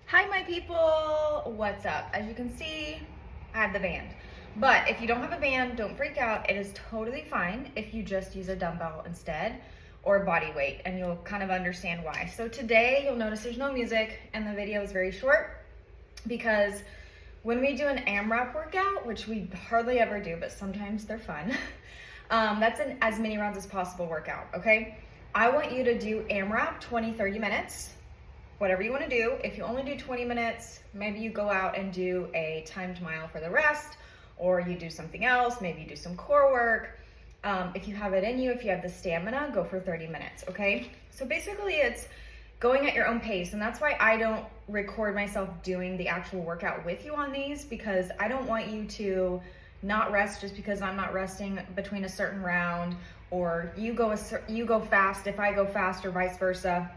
Hi my people, what's up? As you can see, I have the band. But if you don't have a band, don't freak out. It is totally fine if you just use a dumbbell instead or body weight, and you'll kind of understand why. So today you'll notice there's no music and the video is very short because when we do an AMRAP workout, which we hardly ever do, but sometimes they're fun, that's an as many rounds as possible workout, okay? I want you to do AMRAP 20-30 minutes. Whatever you want to do. If you only do 20 minutes, maybe you go out and do a timed mile for the rest, or you do something else, maybe you do some core work. If you have it in you, if you have the stamina, go for 30 minutes, okay? So basically it's going at your own pace, and that's why I don't record myself doing the actual workout with you on these, because I don't want you to not rest just because I'm not resting between a certain round, or you go fast if I go fast, or vice versa.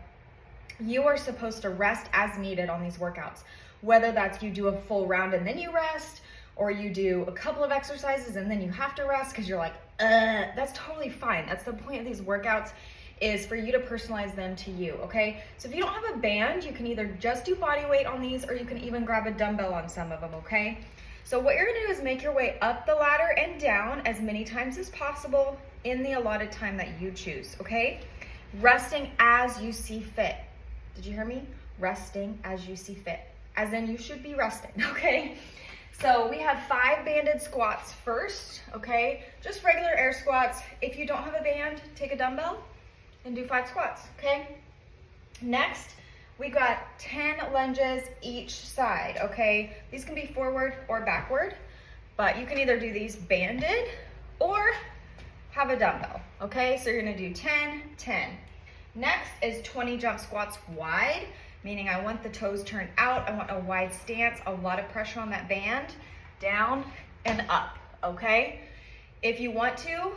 You are supposed to rest as needed on these workouts, whether that's you do a full round and then you rest, or you do a couple of exercises and then you have to rest because you're like, that's totally fine. That's the point of these workouts, is for you to personalize them to you, okay? So if you don't have a band, you can either just do body weight on these, or you can even grab a dumbbell on some of them, okay? So what you're gonna do is make your way up the ladder and down as many times as possible in the allotted time that you choose, okay? Resting as you see fit. Did you hear me? Resting as you see fit. As in you should be resting, okay? So we have 5 banded squats first, okay? Just regular air squats. If you don't have a band, take a dumbbell and do 5 squats, okay? Next, we got 10 lunges each side, okay? These can be forward or backward, but you can either do these banded or have a dumbbell, okay? So you're gonna do 10, 10. Next is 20 jump squats wide, meaning I want the toes turned out. I want a wide stance, a lot of pressure on that band, down and up, okay? If you want to,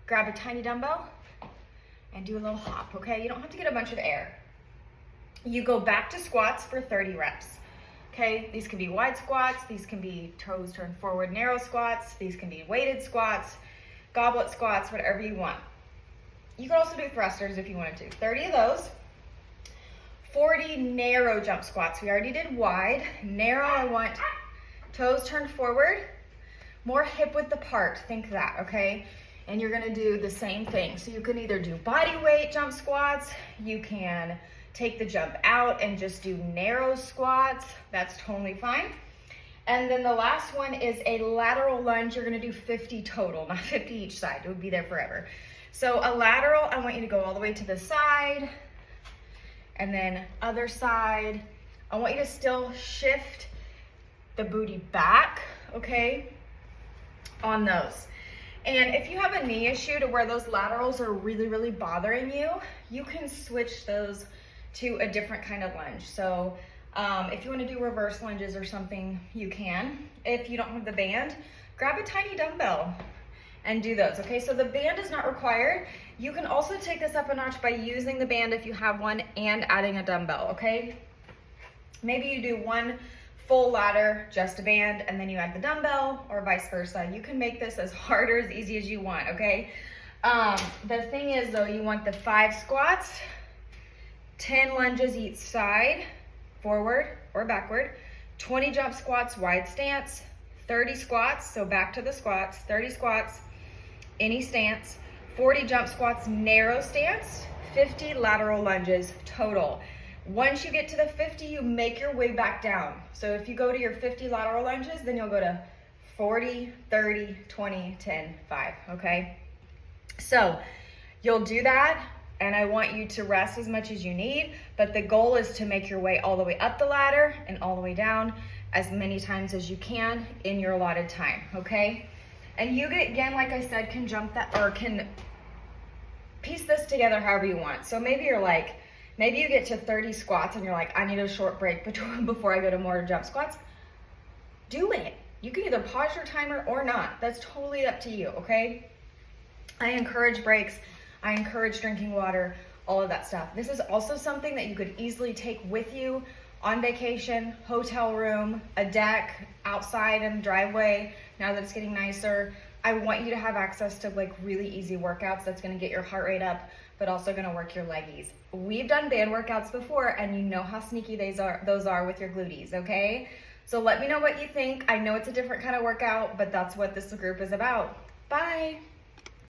grab a tiny dumbbell and do a little hop, okay? You don't have to get a bunch of air. You go back to squats for 30 reps, okay? These can be wide squats, these can be toes turned forward, narrow squats, these can be weighted squats, goblet squats, whatever you want. You can also do thrusters if you wanted to. 30 of those. 40 narrow jump squats. We already did wide. Narrow, I want toes turned forward, more hip width apart. Think that, okay? And you're gonna do the same thing. So you can either do body weight jump squats, you can take the jump out and just do narrow squats. That's totally fine. And then the last one is a lateral lunge. You're gonna do 50 total, not 50 each side. It would be there forever. So a lateral, I want you to go all the way to the side, and then other side. I want you to still shift the booty back, okay, on those. And if you have a knee issue to where those laterals are really, really bothering you, you can switch those to a different kind of lunge. So if you want to do reverse lunges or something, you can. If you don't have the band, grab a tiny dumbbell and do those, okay? So the band is not required. You can also take this up a notch by using the band if you have one and adding a dumbbell, okay? Maybe you do one full ladder, just a band, and then you add the dumbbell, or vice versa. You can make this as hard or as easy as you want, okay? The thing is though, you want the 5 squats, 10 lunges each side, forward or backward, 20 jump squats, wide stance, 30 squats, so back to the squats, 30 squats, any stance, 40 jump squats, narrow stance, 50 lateral lunges total. Once you get to the 50, you make your way back down. So if you go to your 50 lateral lunges, then you'll go to 40, 30, 20, 10, 5, okay? So you'll do that, and I want you to rest as much as you need, but the goal is to make your way all the way up the ladder and all the way down as many times as you can in your allotted time, okay? And you, again, like I said, can jump that, or can piece this together however you want. So maybe you're like, maybe you get to 30 squats and you're like, I need a short break before I go to more jump squats. Do it. You can either pause your timer or not. That's totally up to you, okay? I encourage breaks. I encourage drinking water, all of that stuff. This is also something that you could easily take with you on vacation, hotel room, a deck, outside in the driveway. Now that it's getting nicer, I want you to have access to like really easy workouts that's gonna get your heart rate up, but also gonna work your leggies. We've done band workouts before, and you know how sneaky those are with your glutees, okay? So let me know what you think. I know it's a different kind of workout, but that's what this group is about. Bye.